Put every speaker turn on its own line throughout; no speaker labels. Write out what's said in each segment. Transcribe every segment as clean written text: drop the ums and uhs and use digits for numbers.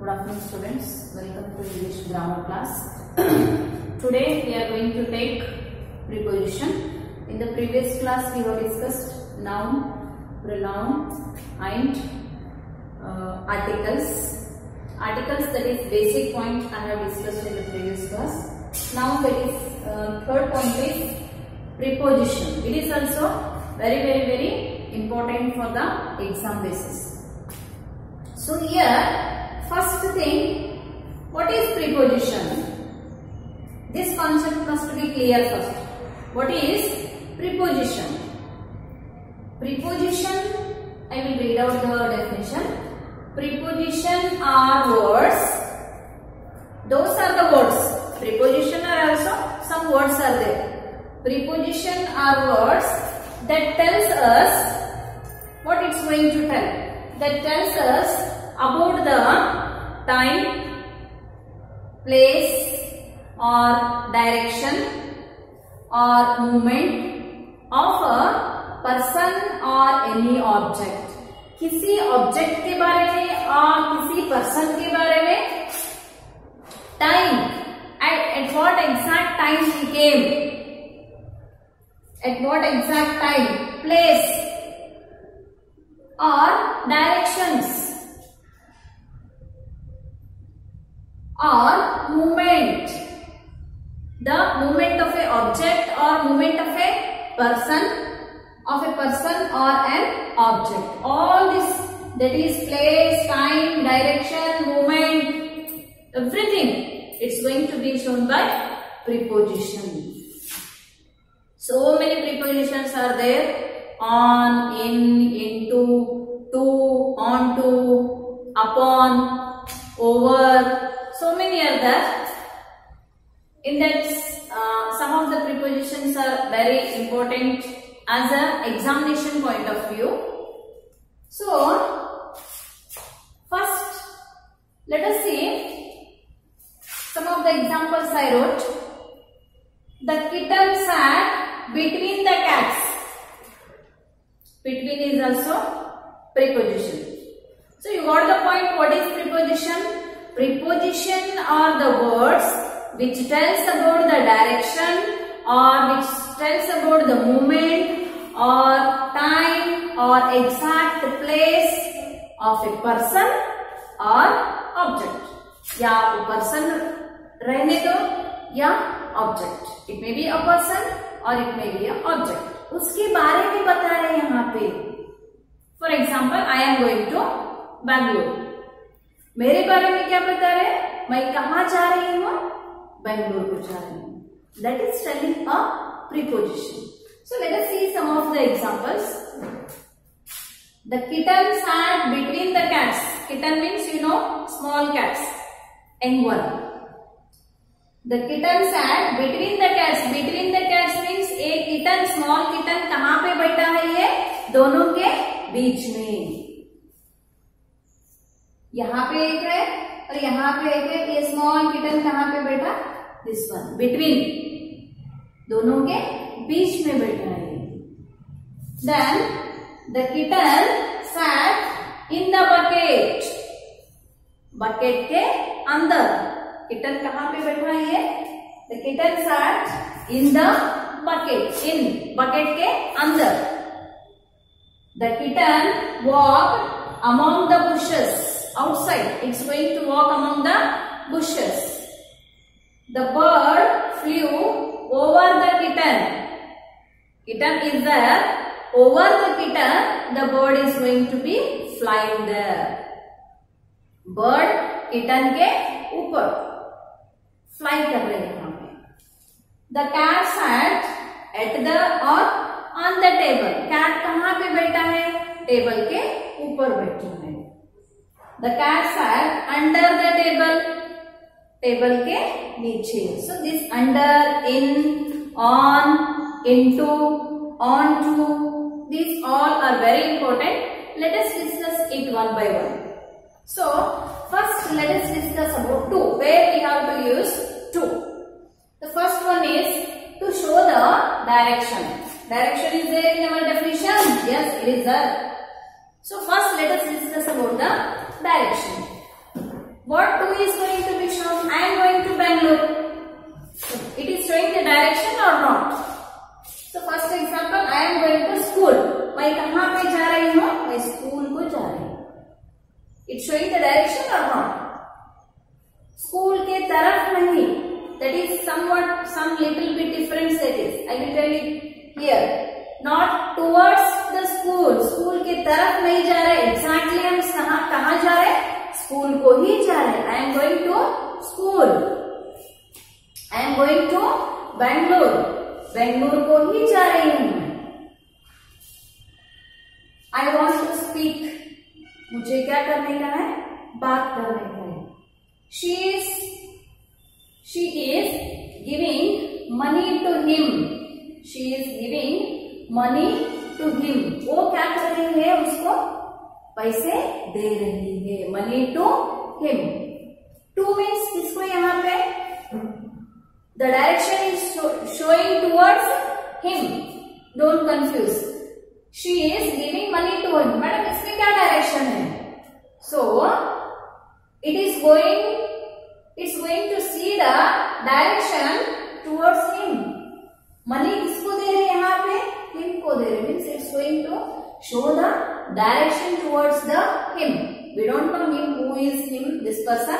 Good afternoon students, welcome to English grammar class. Today we are going to take preposition. In the previous class we have discussed noun, pronoun and articles. Articles, that is basic point I have discussed in the previous class. Now that is third point is preposition. It is also very important for the exam basis. So here first thing, what is preposition? This concept must be clear first. What is preposition? Preposition, I will read out the definition. Preposition are words. Those are the words. Preposition are also some words are there. Preposition are words that tells us what it's going to tell. That tells us about the time, place or direction or movement of a person or any object. किसी object के बारे में और किसी person के बारे में, time, at what exact time he came, at what exact time, place or directions or movement, the movement of a object or movement of a person or an object. All this, that is place, time, direction, movement, everything, it's going to be shown by preposition. So many prepositions are there: on, in, into, to, onto, upon, over. So many are there. In that, some of the prepositions are very important as an examination point of view. So, first, let us see some of the examples I wrote. The kitten sat between the cats. Between is also preposition. So, you got the point. What is preposition? Preposition are the words which tells about the direction or which tells about the movement or time or exact place of a person or object. या person रहने दो या object. It may be a person or it may be a object. उसके बारे में बता रहे हैं यहाँ पे. For example, I am going to Bangalore. मेरे बारे में क्या बता रहे? मैं कहाँ जा रही हूँ? बेंगलुरु को जा रही हूँ. That is telling a preposition. So let us see some of the examples. The kitten sat between the cats. Kitten means small cats. Young one. The kitten sat between the cats. Between the cats means a kitten, small kitten कहाँ पे बैठा है ये? दोनों के बीच में. यहाँ पे एक है और यहाँ पे एक है. ये स्मॉल किटन कहाँ पे बैठा? This one. बिटवीन, दोनों के बीच में बैठा है. Then the kitten sat in the bucket. Bucket के अंदर. किटन कहाँ पे बैठा है ये? The kitten sat in the bucket. In bucket के अंदर. The kitten walk among the bushes. Outside, it's going to walk among the bushes. The bird flew over the kitten. Kitten is there. Over the kitten, the bird is going to be flying there. Bird kitten के ऊपर fly कर रहे हैं यहाँ पे. The cat sat at the or on the table. Cat कहाँ पे बैठा है? टेबल के ऊपर बैठा है. The cat sat under the table. Table के नीचे. So this under, in, on, into, onto, these all are very important. Let us discuss it one by one. So first let us discuss about to. Where we have to use to. The first one is to show the direction. Direction is there in our definition. Yes, it is there. So first let us discuss about the direction. What 2 is going to be shown? I am going to Bangalore. So it is showing the direction or not? So first example, I am going to school. मैं कहाँ पे जा रही हूँ? मैं school को जा रही हूँ. It's showing the direction or not? School के तरफ नहीं. That is somewhat some little bit difference that is. I will tell it here. Not towards the school. School के तरफ नहीं जा रहे. Exactly हम कहाँ जा रहे? स्कूल को ही जा रहे. I am going to school. I am going to Bangalore. Bengaluru को ही जा रही हूँ. I want to speak. मुझे क्या करने का है? बात करने का है. She is giving money to him. She is giving money to him. वो क्या कर रही है? उसको पैसे दे रही है. Money to him. To means किसको यहाँ पे? The direction is showing towards him. Don't confuse. She is giving money to him. Madam इसमें क्या डायरेक्शन है? So it's going to see the direction towards him. Money किसको दे रहे हैं यहाँ पे? Him को दे रहे हैं. Means it's going to show the direction towards the him. We don't know him. Who is him? This person.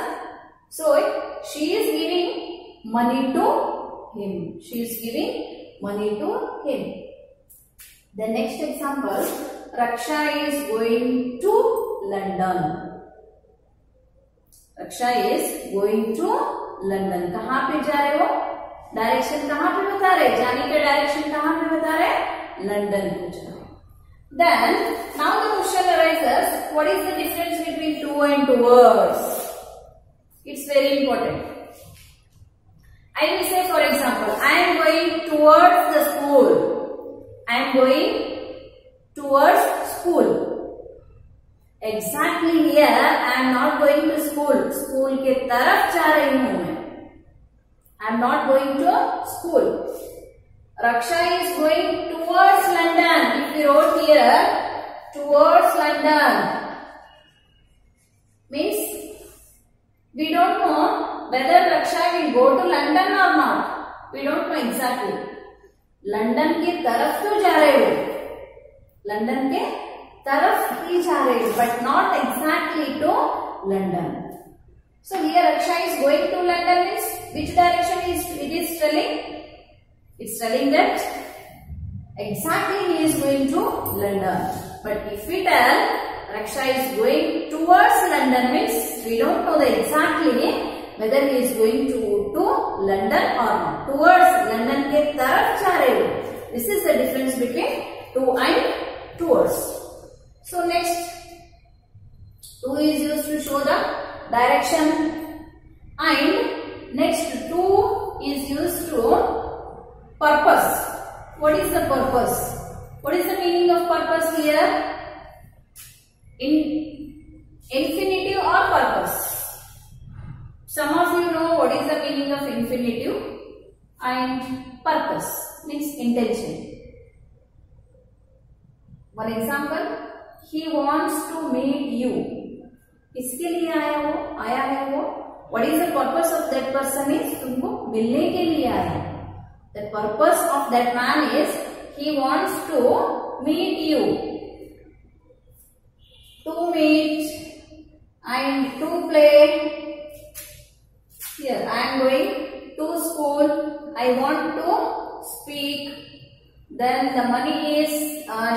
So she is giving money to him. She is giving money to him. The next example, Raksha is going to London. Raksha is going to London. कहाँ पे जा रहे हो? Direction कहाँ पे बता रहे? जाने के डायरेक्शन कहाँ पे बता रहे? लंदन को जा रहे. Then now the question arises, what is the difference between to and towards? It's very important. I will say, for example, I am going towards the school. I am going towards school. Exactly here, I am not going to school. School के तरफ जा रही हूँ मैं. I am not going to school. Raksha is going towards London. If we wrote here, towards London, means we don't know whether Raksha will go to London or not. We don't know exactly. London के तरफ तो जा रहे हो. London के तरफ ही जा रहे हो, but not exactly to London. So here Raksha is going to London means which direction it is telling? It's telling that exactly he is going to London. But if we tell Raksha is going towards London means we don't know the exactly whether he is going to London or not. Towards London के तरफ जा रहे हो. This is the difference between to and towards. So next, to is used to show the direction, and next to is used to purpose. What is the purpose? What is the meaning of purpose here? In infinitive or purpose? Some of you know what is the meaning of infinitive and purpose means intention. One example, he wants to meet you. किसके लिए आया है वो? What is the purpose of that person is? तुमको मिलने के लिए आया. The purpose of that man is he wants to meet you. To meet and to play. Here I am going to school. I want to speak. Then the money is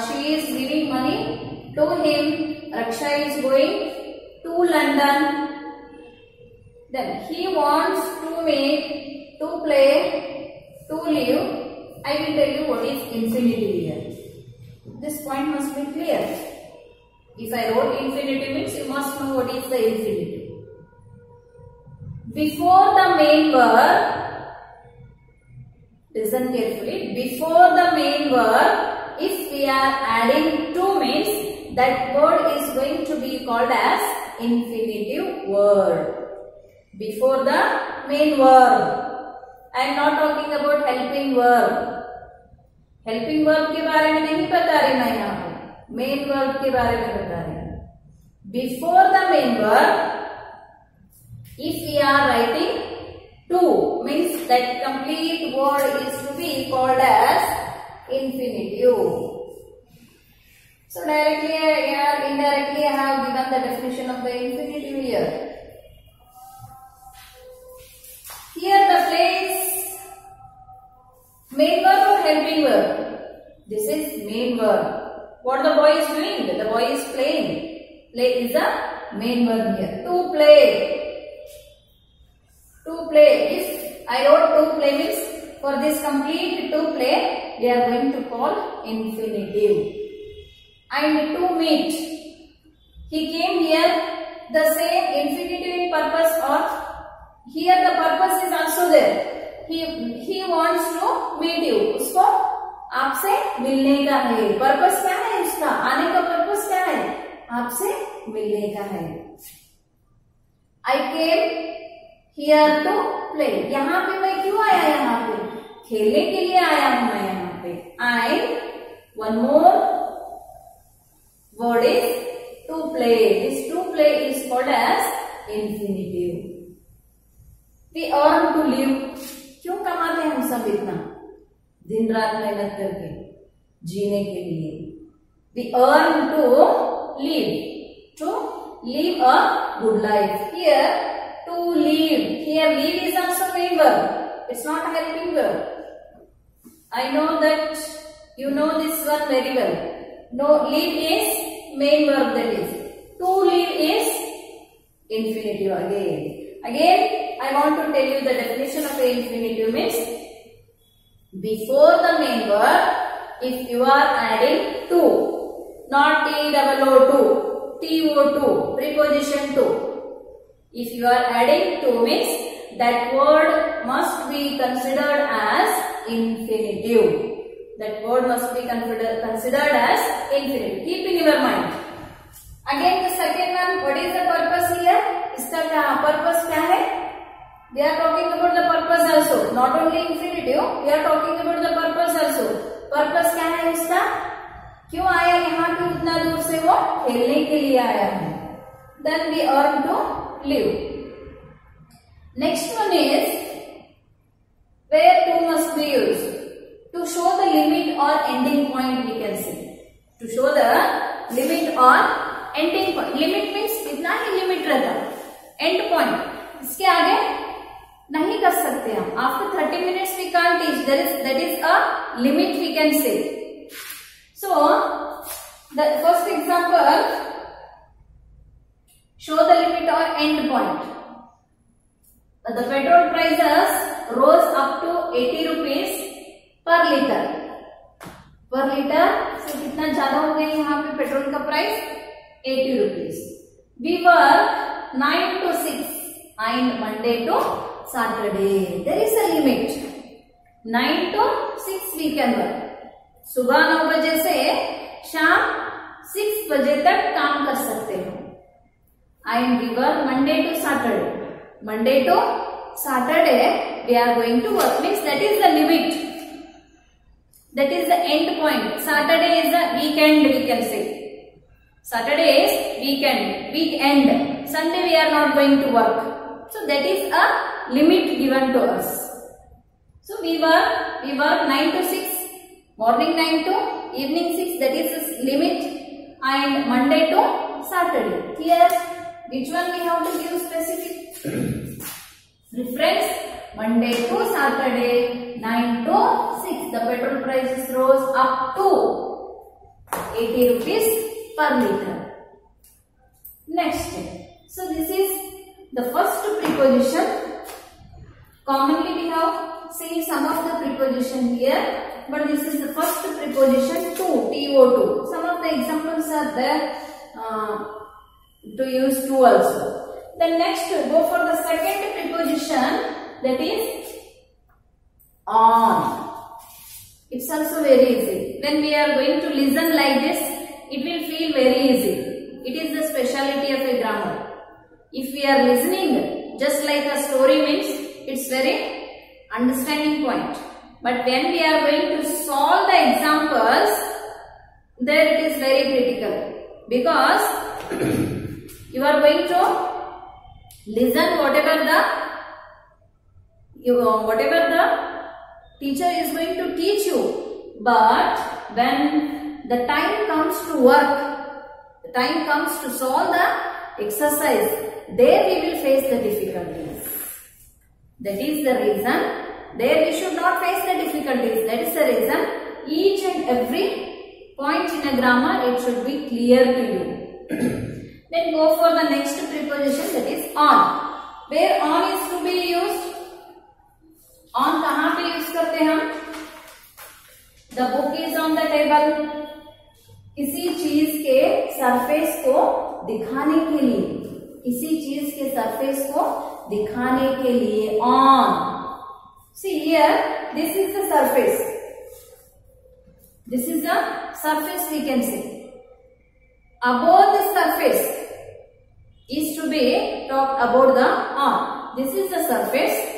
she is giving money to him. Raksha is going to London. Then he wants to meet, to play, to live. I will tell you what is infinitive here. This point must be clear. If I wrote infinitive means you must know what is the infinitive. Before the main verb, listen carefully, before the main verb, if we are adding to means that word is going to be called as infinitive word. Before the main verb. I am not talking about helping verb. Helping verb के बारे में नहीं बता रही मैं यहाँ पे. Main verb के बारे में बता रही हूँ. Before the main verb, If we are writing to, means that complete word is to be called as infinitive. So directly here, indirectly I have given the definition of the infinitive here. Here the place main verb or helping verb? This is main verb. What the boy is doing? The boy is playing. Play is the main verb here. To play. To play is, I wrote to play means for this complete to play we are going to call infinitive. And to meet. He came here, the same infinitive in purpose, or here the purpose is also there. He wants to meet you. उसको आपसे मिलने का है. Purpose क्या है उसका? आने का पर्पस क्या है? आपसे मिलने का है. I came here to play. यहाँ पे मैं क्यों आया? यहाँ पे खेलने के लिए आया हूँ मैं यहाँ पे. I, one more word is to play. This to play is called as infinitive. We earn to live. क्यों कमाते हैं हम सब इतना? दिन रात मेहनत करके जीने के लिए. We earn to live a good life. Here to live. Here live is also main verb. It's not a helping verb. I know that you know this one very well. No, live is main verb, that is. To live is infinitive again. Again, I want to tell you the definition of the infinitive means before the main verb, if you are adding to, not T-O-O-2, T-O-2, preposition to. If you are adding to means that word must be considered as infinitive. That word must be considered as infinitive. Keep in your mind. Again the second one, what is the purpose here? इसका क्या purpose क्या है? We are talking about the purpose also. Not only infinitive, we are talking about the purpose also. Purpose क्या है इसका? क्यों आया यहाँ पे उतना दूर से? वो खेलने के लिए आया है. Then we earn to live. Next one is where to must be used. To show the limit or ending point, we can say. To show the limit or ending point. Limit means इतना ही limit रहता है. End point. इसके आगे नहीं कर सकते हम. After 30 minutes we can't teach. That is a limit, we can say. So the first example, show the limit or end point. The petrol prices rose up to 80 rupees per liter. Per liter से कितना ज्यादा हो गया यहाँ पे petrol का price? 80 rupees. We work 9 to 6 and Monday to Saturday. There is a limit. 9 to 6 we can work. सुबह 9 बजे से शाम 6 बजे तक काम कर सकते हो. And we work Monday to Saturday. Monday to Saturday we are going to work. Means that is the limit. That is the end point. Saturday is the weekend, we can say. Saturday is weekend. Sunday we are not going to work. So that is a limit given to us. So we work 9 to 6, morning 9 to evening 6, that is the limit, and Monday to Saturday. Here, which one we have to give specific? Reference, Monday to Saturday, 9 to 6. The petrol prices rose up to 80 rupees per liter. Next. So this is the first preposition. Commonly we have seen some of the preposition here, but this is the first preposition to, T-O-2. Some of the examples are there to use to also. Then next, go for the second preposition, that is on. It's also very easy. When we are going to listen like this, it will feel very easy. It is the speciality of a grammar. If we are listening just like a story means, it's very understanding point. But when we are going to solve the examples, there it is very critical. Because you are going to Listen whatever the teacher is going to teach you. But when the time comes to work, the time comes to solve the exercise, there we will face the difficulties. That is the reason there we should not face the difficulties. That is the reason each and every point in a grammar, it should be clear to you. Then go for the next preposition, that is on. Where on is to be used? On कहाँ पे use करते हैं हम? The book is on the table. किसी चीज के surface को दिखाने के लिए, किसी चीज के सरफेस को दिखाने के लिए on. See here, this is the surface. This is the surface we can see. Above the surface is to be talked about the on. This is the surface.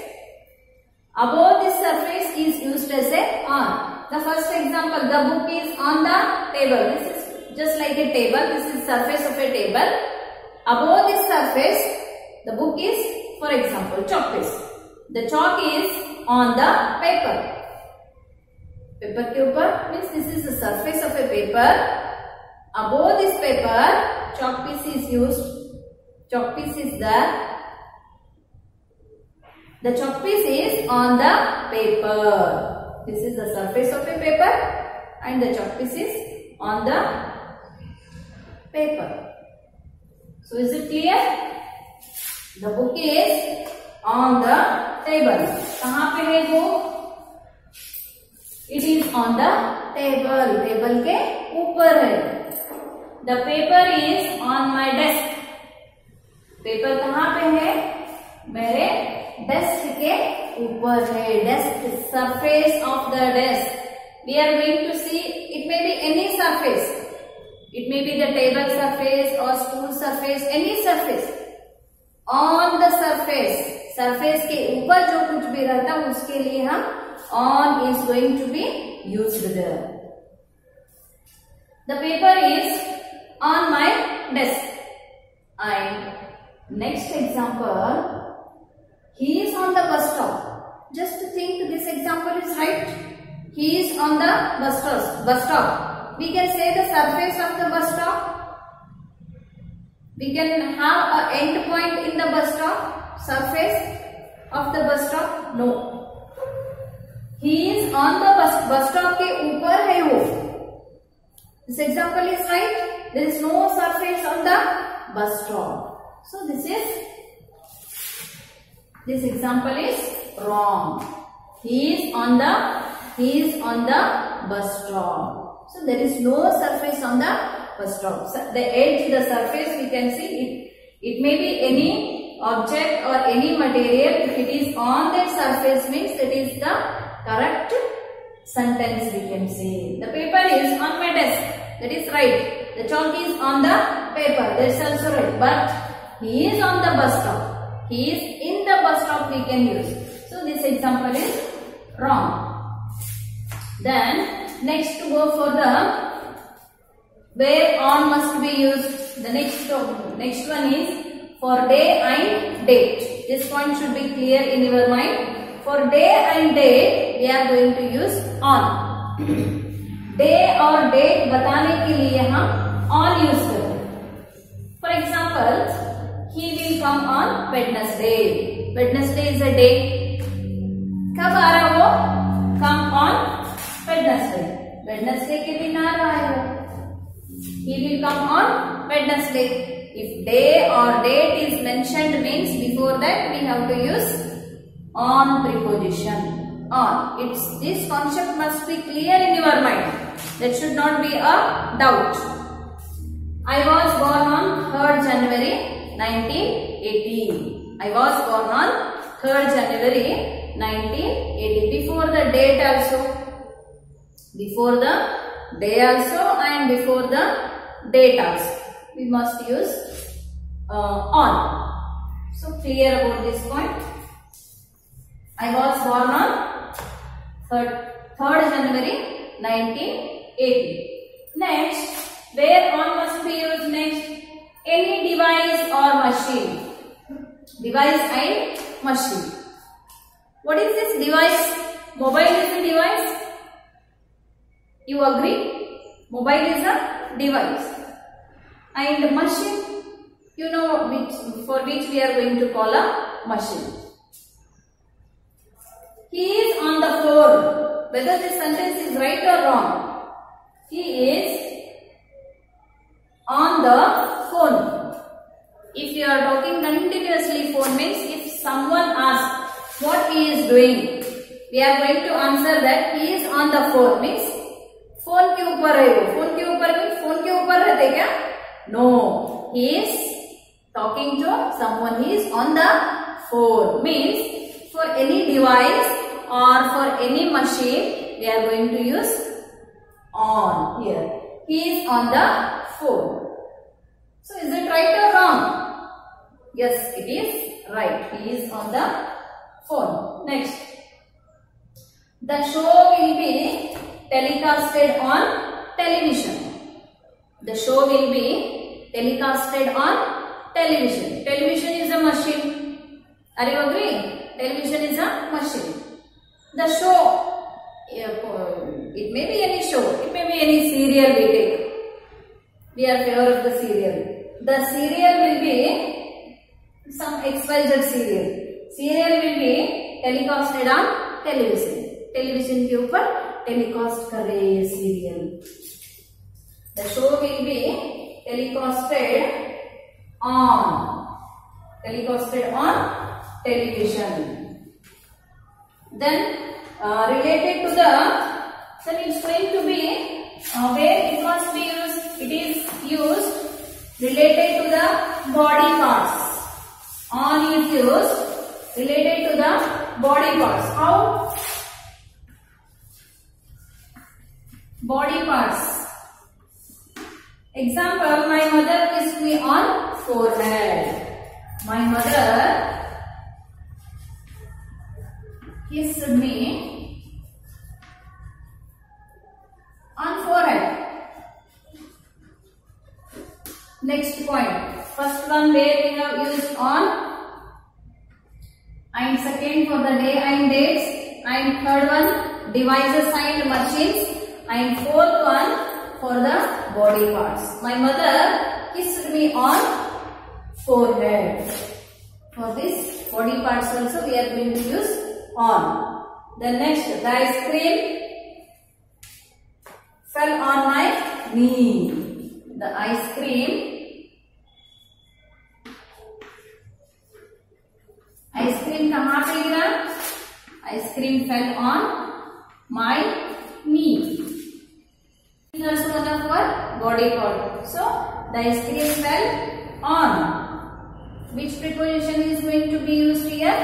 Above this surface is used as a on. The first example, the book is on the table. This is just like a table. This is surface of a table. Above this surface, the book is, for example, chalk piece. The chalk is on the paper. Paper के ऊपर means this is the surface of a paper. Above this paper, chalk piece is used. Chalk piece is there. The chalk piece is on the paper. This is the surface of a paper and the chalk piece is on the paper. So is it clear? The book is on the table. कहाँ पे है वो? It is on the table. Table के ऊपर है. The paper is on my desk. Paper कहाँ पे है? मेरे डेस्क के ऊपर है. Desk, surface of the desk. We are going to see, it may be any surface. It may be the table surface or stool surface, any surface. On the surface, surface के ऊपर जो कुछ भी रहता है उसके लिए हम on is going to be used there. The paper is on my desk. And next example, he is on the bus stop. Just think this example is right. He is on the bus stop. We can say the surface of the bus stop. We can have an end point in the bus stop. Surface of the bus stop? No. He is on the bus stop के ऊपर है वो. This example is right. There is no surface on the bus stop. So this example is wrong. He is on the bus stop. So there is no surface on the bus stop. So the edge, the surface, we can see it may be any object or any material. If it is on that surface, means that is the correct sentence we can say. The paper is on my desk. That is right. The chalk is on the paper. That is also right. But he is on the bus stop. He is in the bus stop we can use. So this example is wrong. Then next to go for the where on must be used. The next one is for day and date. This point should be clear in your mind. For day and date we are going to use on. Day और date बताने के लिए हम on use करते हैं. For example, he will come on Wednesday. Wednesday is a day. कब आ रहा वो? Come on Wednesday. Wednesday के दिन आ रहा है वो. He will come on Wednesday. If day or date is mentioned, means before that we have to use on preposition. On. This concept must be clear in your mind. That should not be a doubt. I was born on 3rd January 1980. I was born on 3rd January 1980. Before the date also. Before the day also and before the date also. We must use on. So clear about this point. I was born on 3rd January 1980. Next, where on must be used next? Any device or machine. Device and machine. What is this device? Mobile is a device. You agree? Mobile is a device. And machine, you know for which we are going to call a machine. He is on the phone. Whether this sentence is right or wrong. He is on the phone. If you are talking continuously, phone means if someone asks what he is doing, we are going to answer that he is on the phone. Means phone के ऊपर है वो. phone के ऊपर means phone के ऊपर रहते क्या? No, he is talking to someone. He is on the phone. Means for any device or for any machine, we are going to use on here. He is on the phone. So is it right or wrong? Yes, it is right. He is on the phone. Next. The show will be telecasted on television. The show will be telecasted on television. Television is a machine. Are you agree? Television is a machine. The show, it may be any show. It may be any serial we take. We are favor of the serial. The serial will be some XYZ serial. Serial will be telecasted on television. Television के ऊपर telecast कर रहे हैं serial. The show will be telecasted on television. Then related to then it's going to be where it must be used. It is used related to the body parts. On is used related to the body parts. How? Body parts. Example, my mother kissed me on forehead. My mother kissed me on forehead. Next point. First one where we have used on, and second for the day and dates, and third one devices and machines, and fourth one for the body parts. My mother kissed me on forehead. For this body parts also we are going to use on. The next, the ice cream fell on my knee. The ice cream कहाँ पे गिरा? Ice cream fell on my knee. Is also one of our body part. So the ice cream fell on. Which preposition is going to be used here?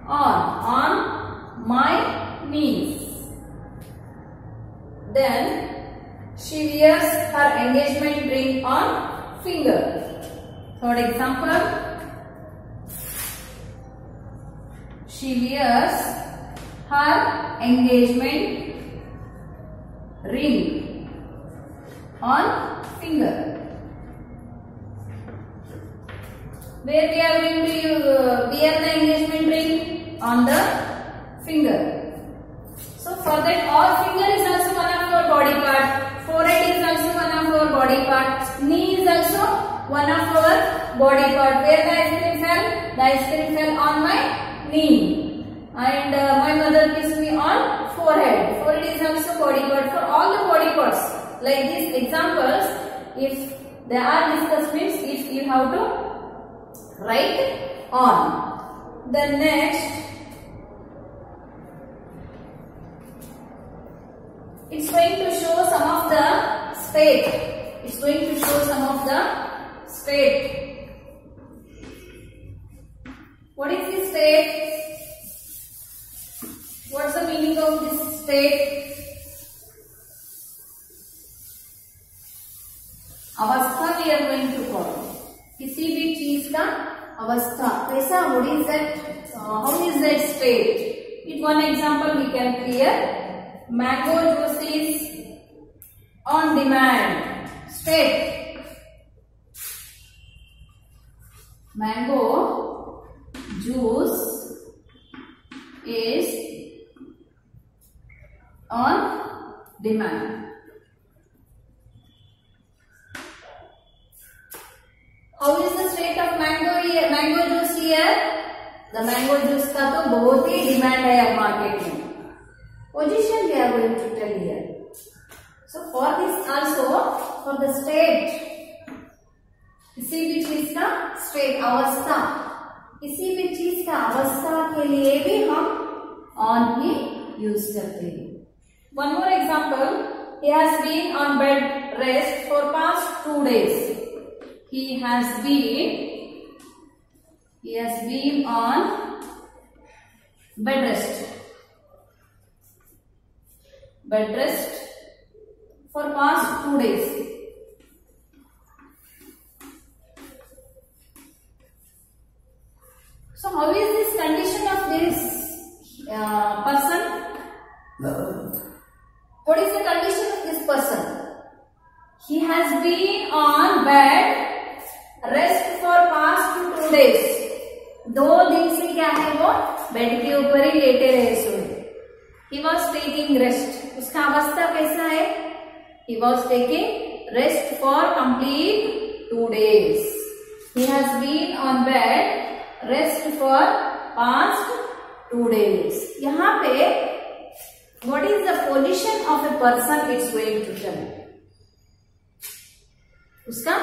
On my knees. Then she wears her engagement ring on finger. Third example. She wears her engagement ring on finger. Where we are going to wear the engagement ring? On the finger. So for that, all finger is also one of our body part. Forehead is also one of our body part. Knee is also one of our body part. Where the ice cream fell? The ice cream fell on my knee. And my mother kissed me on forehead. Forehead is also body part. For all the body parts, like these examples, if they are discussed, means if you have to write on. Then next, it's going to show some of the state. It's going to show some of the state. What is this state? What's the meaning of this state? अवस्था we are going to call. किसी भी चीज का अवस्था कैसा? What is that? How is that state? In one example we can clear. Mango juice is on demand. State. Mango juice is on demand. How is the state of mango juice here? The mango juice का तो बहुत ही demand है अब market में. Position we are going to tell here. So for this also, for the state, किसी भी चीज का स्टेट अवस्था, किसी भी चीज का अवस्था के लिए भी हम on ही यूज करते हैं. One more example. He has been on bed rest for past 2 days. He has been on bed rest for past 2 days. So how is this condition of this person? What is the condition of this person? He has been on bed rest for past 2 days. 2 दिन से क्या है, वो bed के ऊपर ही लेटे रहे सोए. He was taking rest. उसका अवस्था कैसा है? He was taking rest for complete 2 days. He has been on bed rest for past 2 days. यहाँ पे what is the position of a person it's going to tell. उसका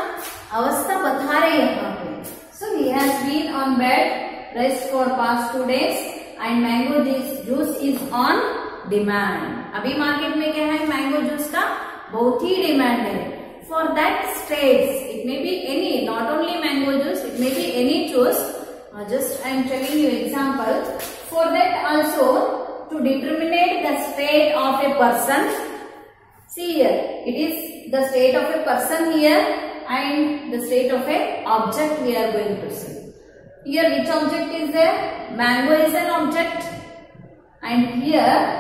अवस्था बता रहे हैं यहाँ पे. So he has been on bed rest for past 2 days and mango juice is on demand. अभी मार्केट में क्या है, मैंगो जूस का बहुत ही डिमांड है. For that states, it may be any, not only mango juice, it may be any juice. Just I am telling you example. For that also, to determine the state of a person. See here, it is the state of a person here and the state of a object we are going to see. Here which object is there? Mango is an object, and here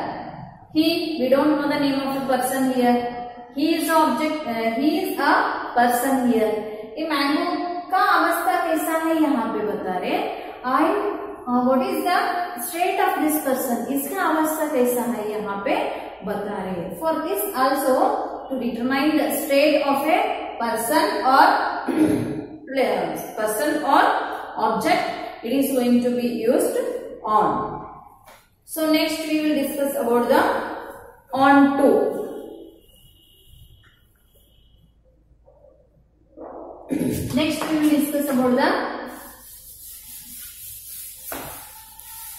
we don't know the name of a person here. He is object. He is a person here. ये mango का अवस्था कैसा है यहाँ पे बता रहे. And what is the state of this person? इसका अवस्था कैसा है यहाँ पे बता रहे. For this also, to determine the state of a person or object, it is going to be used on. So next we will discuss about the on to. Next we will discuss about the.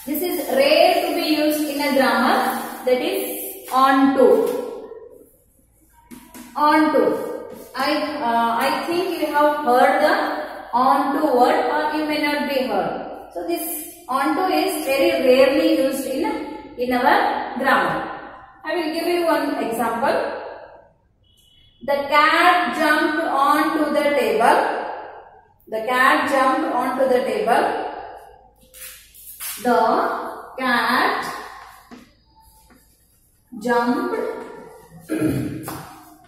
This is rare to be used in a grammar, that is on to. On to. I think you have heard the on to word, or you may not be heard. So this on to is very rarely used in our grammar. I will give you one example. The cat jumped onto the table. The cat jumped onto the table. The cat jumped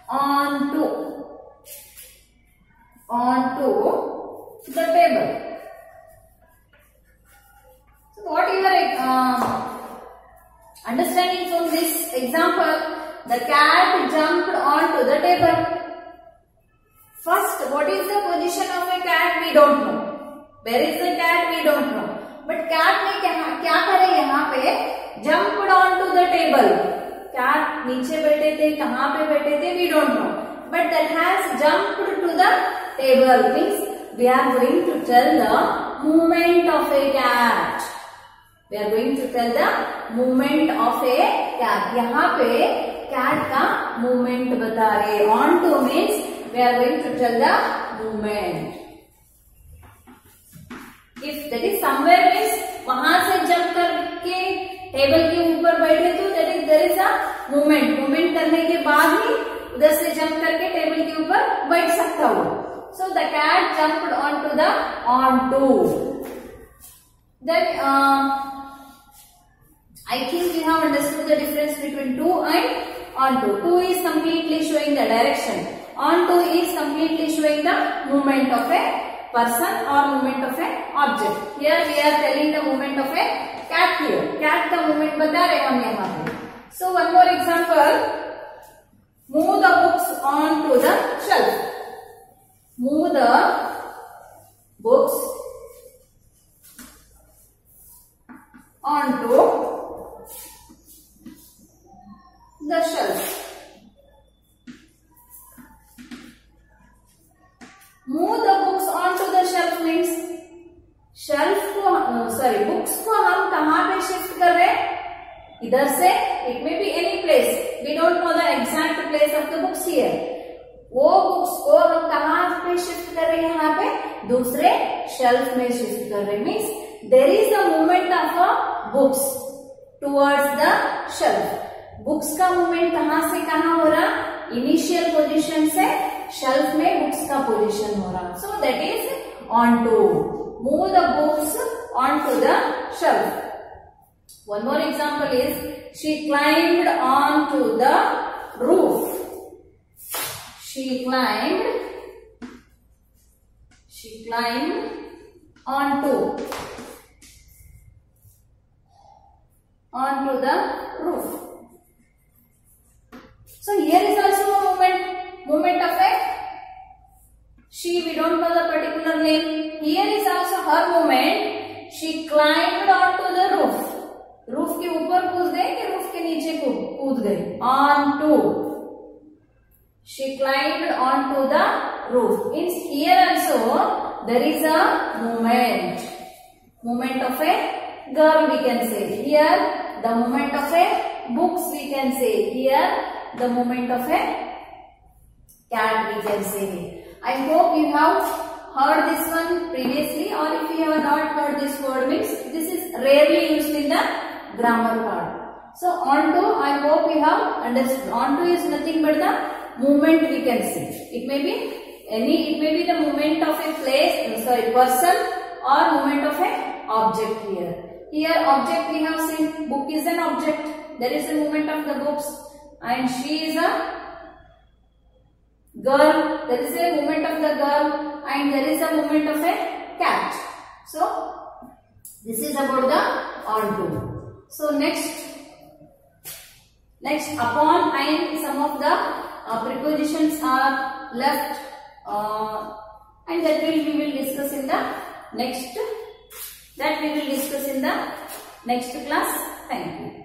onto the table. So what you are understanding from this example? The cat jumped onto the table. First, what is the position of a cat? We don't know. Where is the cat? We don't know. But cat ने क्या करे यहाँ पे? Jumped onto the table. Cat नीचे बैठे थे, कहाँ पे बैठे थे? We don't know. But that has jumped to the table. Means we are going to tell the movement of a cat. We are going to tell the movement of a cat. यहाँ पे cat का movement बता रहे. On to means we are going to tell the movement. If that is somewhere means वहां से jump करके table के ऊपर बैठे तो there is a movement. Movement करने के बाद ही उधर से jump करके टेबल के ऊपर बैठ सकता हो. So the cat jumped onto the onto. Then I think we have understood the difference between to and onto. To is completely showing the direction. Onto is completely showing the movement of a person or movement of a object. Here we are telling the movement of a cat here. Cat का movement बता रहे हम यहाँ पे. So one more example. Move the books onto the shelf. Move the books onto the shelf. Move the books onto the shelf means shelf को books को हम कहाँ पे shift कर रहे हैं? इधर से it may be any place. We don't know the exact place of the books here. वो बुक्स को हम कहाँ पे शिफ्ट कर रहे हैं? यहाँ पे दूसरे शेल्फ में शिफ्ट कर रहे हैं. Means there is a movement of a books towards the shelf. Books का मूवमेंट कहाँ से कहाँ हो रहा? इनिशियल पोजीशन से शेल्फ में बुक्स का पोजीशन हो रहा. So that is on to. Move the books on to the shelf. One more example is she climbed onto the roof. She climbed onto the roof. So here is also a movement of a she. We don't know the particular name. Here is also her movement. She climbed onto the roof. Roof के ऊपर कूद गए कि roof के नीचे कूद गए? On to. She climbed onto the roof. Means here also there is a movement of a girl we can say. Here the movement of a books we can say. Here the movement of a cat we can say. I hope you have heard this one previously, or if you have not heard this word means this is rarely used in the grammar part. So onto, I hope you have understood. Onto is nothing but the movement we can see. It may be the movement of a person or movement of a object here. Here object we have seen, book is an object. There is a movement of the books, and she is a girl. There is a movement of the girl, and there is a movement of a cat. So this is about the onto. So next upon and some of the prepositions are left, and that we will discuss in the next class. Thank you.